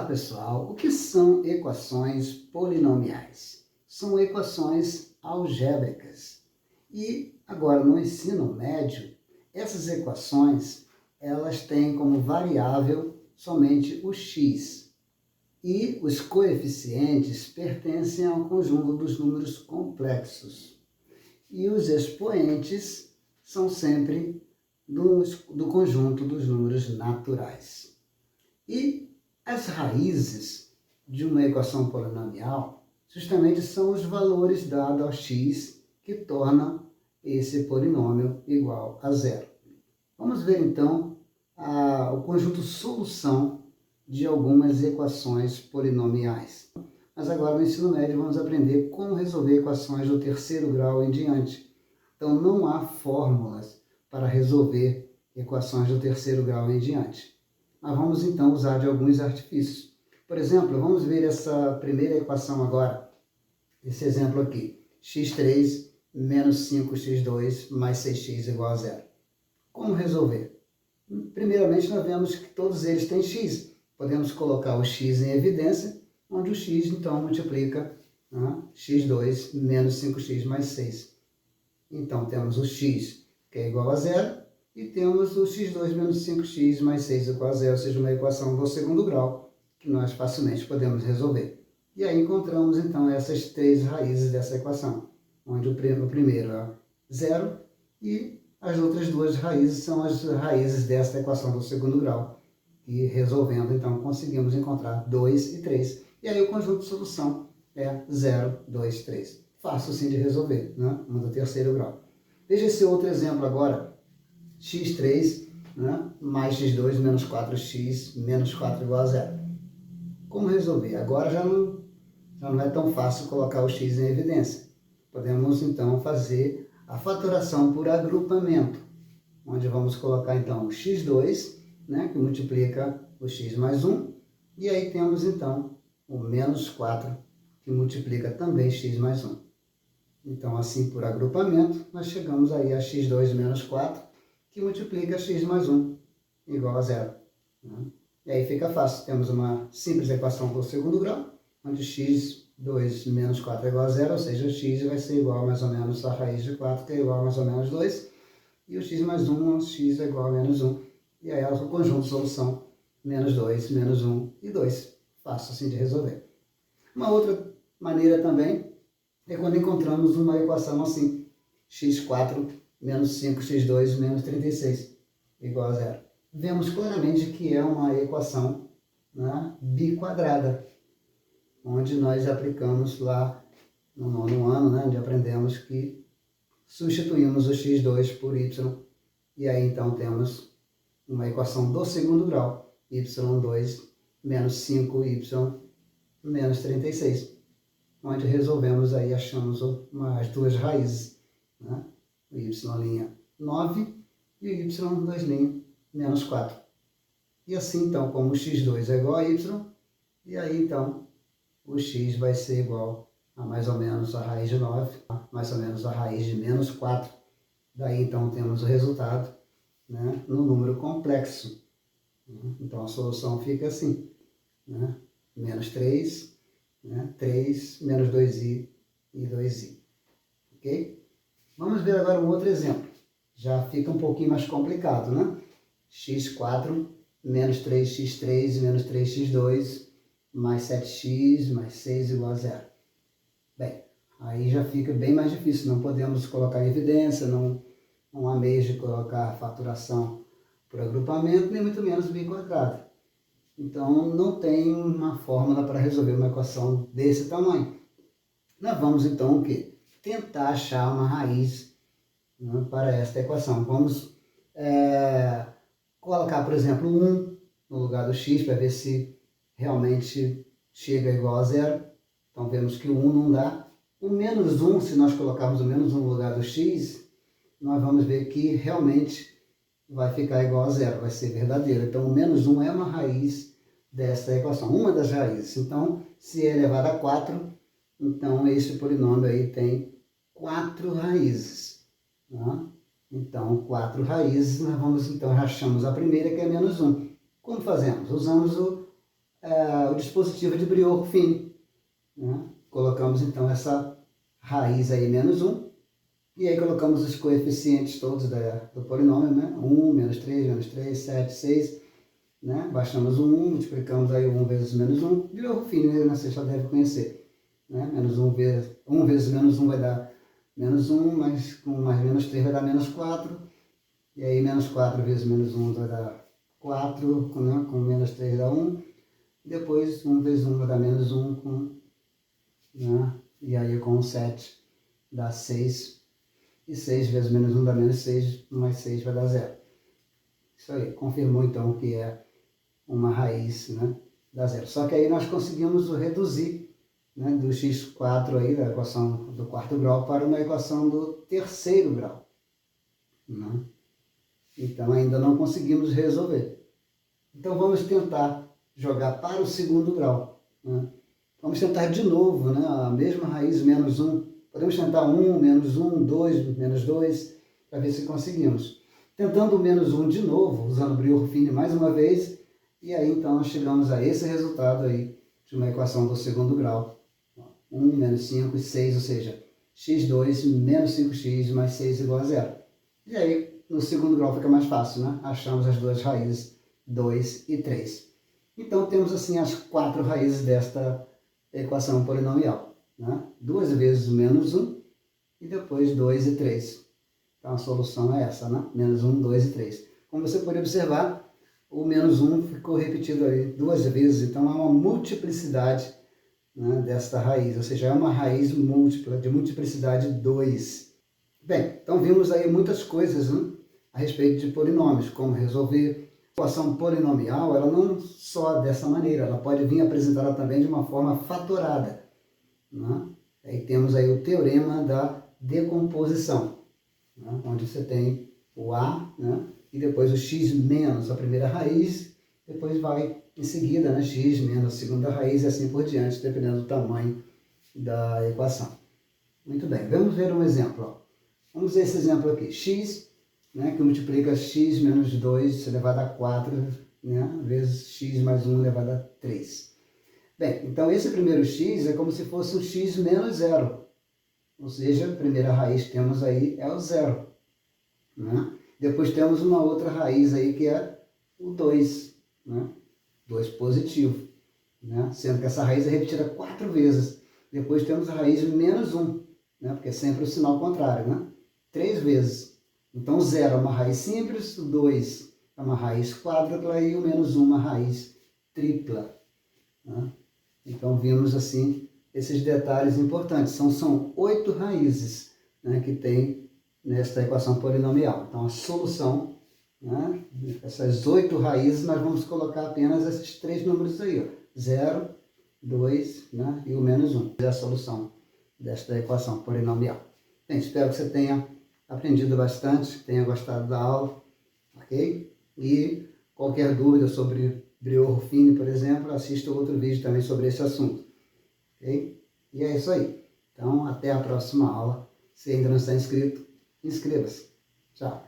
Olá pessoal, o que são equações polinomiais? São equações algébricas. E agora no ensino médio, essas equações elas têm como variável somente o x. E os coeficientes pertencem ao conjunto dos números complexos. E os expoentes são sempre do conjunto dos números naturais. E as raízes de uma equação polinomial justamente são os valores dados ao x que tornam esse polinômio igual a zero. Vamos ver então o conjunto solução de algumas equações polinomiais. Mas agora no ensino médio vamos aprender como resolver equações do terceiro grau em diante. Então não há fórmulas para resolver equações do terceiro grau em diante. Mas vamos então usar de alguns artifícios. Por exemplo, vamos ver essa primeira equação agora. Esse exemplo aqui. x3 menos 5x2 mais 6x igual a zero. Como resolver? Primeiramente, nós vemos que todos eles têm x. Podemos colocar o x em evidência, onde o x, então, multiplica x2 menos 5x mais 6. Então, temos o x, que é igual a zero, e temos o x2 menos 5x mais 6 igual a zero, ou seja, uma equação do segundo grau, que nós facilmente podemos resolver. E aí encontramos, então, essas três raízes dessa equação, onde o primeiro é zero e as outras duas raízes são as raízes desta equação do segundo grau. E resolvendo, então, conseguimos encontrar 2 e 3. E aí o conjunto de solução é 0, 2, 3. Fácil, sim, de resolver, né? Uma do terceiro grau. Veja esse outro exemplo agora. x3 mais x2 menos 4x menos 4 igual a zero. Como resolver? Agora já não é tão fácil colocar o x em evidência. Podemos, então, fazer a fatoração por agrupamento, onde vamos colocar, então, o x2, que multiplica o x mais 1, e aí temos, então, o menos 4, que multiplica também x mais 1. Então, assim, por agrupamento, nós chegamos aí a x2 menos 4, que multiplica x mais 1, igual a zero. E aí fica fácil, temos uma simples equação do segundo grau, onde x2 menos 4 é igual a zero, ou seja, x vai ser igual mais ou menos a raiz de 4, que é igual a mais ou menos 2, e o x mais 1, x é igual a menos 1, e aí é o conjunto de solução, menos 2, menos 1 e 2. Fácil assim de resolver. Uma outra maneira também é quando encontramos uma equação assim, x4 menos 5x2 menos 36, igual a zero. Vemos claramente que é uma equação biquadrada, onde nós aplicamos lá no nono ano, onde aprendemos que substituímos o x2 por y, e aí então temos uma equação do segundo grau, y2 menos 5y menos 36, onde resolvemos aí, achamos as duas raízes, o y' 9 e o y2' menos 4. E assim, então, como o x2 é igual a y, e aí, então, o x vai ser igual a mais ou menos a raiz de 9, mais ou menos a raiz de menos 4. Daí, então, temos o resultado no número complexo. Então, a solução fica assim, menos 3, 3, menos 2i e 2i. Ok? Vamos ver agora um outro exemplo. Já fica um pouquinho mais complicado, x4 menos 3x3 menos 3x2 mais 7x mais 6 igual a zero. Bem, aí já fica bem mais difícil. Não podemos colocar em evidência, não há meios de colocar a faturação por agrupamento, nem muito menos biquadrado. Então, não tem uma fórmula para resolver uma equação desse tamanho. Nós vamos, então, o quê? Tentar achar uma raiz para esta equação. Vamos colocar, por exemplo, 1 no lugar do x, para ver se realmente chega igual a zero. Então, vemos que o 1 não dá. O menos 1, se nós colocarmos o menos 1 no lugar do x, nós vamos ver que realmente vai ficar igual a zero, vai ser verdadeiro. Então, o menos 1 é uma raiz desta equação, uma das raízes. Então, se é elevado a 4, então esse polinômio aí tem 4 raízes. Então, 4 raízes, nós vamos, então, achamos a primeira, que é menos 1. Como fazemos? Usamos o dispositivo de Briot-Ruffini, né? Colocamos então essa raiz aí, menos 1, e aí colocamos os coeficientes todos do polinômio, né? 1, menos 3, 7, 6, né? Baixamos o 1, multiplicamos aí o 1 vezes menos 1, Briot-Ruffini, né? Você já deve conhecer, né? Menos 1 vezes menos 1 vai dar menos 1, mas com mais menos 3 vai dar menos 4, e aí menos 4 vezes menos 1 vai dar 4, né? Com menos 3 dá 1, depois 1 vezes 1 vai dar menos 1, né? E aí com 7 dá 6, e 6 vezes menos 1 dá menos 6, mais 6 vai dar 0. Isso aí, confirmou então que é uma raiz, né, da 0. Só que aí nós conseguimos reduzir, né, do x4 aí, da equação do quarto grau, para uma equação do terceiro grau, né? Então ainda não conseguimos resolver. Então vamos tentar jogar para o segundo grau, né? Vamos tentar de novo, né, a mesma raiz menos 1. Podemos tentar 1, menos 1, 2, menos 2, para ver se conseguimos. Tentando o menos 1 de novo, usando o Briot-Ruffini mais uma vez, e aí então nós chegamos a esse resultado aí, de uma equação do segundo grau. 1 menos 5 e 6, ou seja, x2 menos 5x mais 6 igual a 0. E aí, no segundo grau fica mais fácil, né? Achamos as duas raízes, 2 e 3. Então temos assim as 4 raízes desta equação polinomial, né? 2 vezes menos 1 e depois 2 e 3. Então a solução é essa, né? Menos 1, 2 e 3. Como você pode observar, o menos 1 ficou repetido aí 2 vezes, então há uma multiplicidade, né, desta raiz, ou seja, é uma raiz múltipla, de multiplicidade 2. Bem, então vimos aí muitas coisas, né, a respeito de polinômios, como resolver. A equação polinomial, ela não só dessa maneira, ela pode vir apresentada também de uma forma fatorada, né? Aí temos aí o teorema da decomposição, né, onde você tem o A, né, e depois o x menos a primeira raiz, depois vai em seguida, né, x menos a segunda raiz e assim por diante, dependendo do tamanho da equação. Muito bem, vamos ver um exemplo. Ó. Vamos ver esse exemplo aqui, x, né, que multiplica x menos 2 elevado a 4, né, vezes x mais 1 elevado a 3. Bem, então esse primeiro x é como se fosse um x menos 0. Ou seja, a primeira raiz que temos aí é o 0. Né? Depois temos uma outra raiz aí que é o 2. Né? 2 positivo. Né? Sendo que essa raiz é repetida 4 vezes. Depois temos a raiz menos 1. Né? Porque é sempre o sinal contrário. Né? 3 vezes. Então 0 é uma raiz simples, o 2 é uma raiz quádrupla e o menos 1 uma raiz tripla. Né? Então vimos assim esses detalhes importantes. São 8 raízes, né, que tem nesta equação polinomial. Então a solução, né, essas 8 raízes, nós vamos colocar apenas esses 3 números aí, ó, 0, 2, né, e o menos 1. É a solução desta equação polinomial. Bem, espero que você tenha aprendido bastante, tenha gostado da aula, ok? E qualquer dúvida sobre Briot-Ruffini, por exemplo, assista outro vídeo também sobre esse assunto. Okay? E é isso aí. Então, até a próxima aula. Se ainda não está inscrito, inscreva-se. Tchau.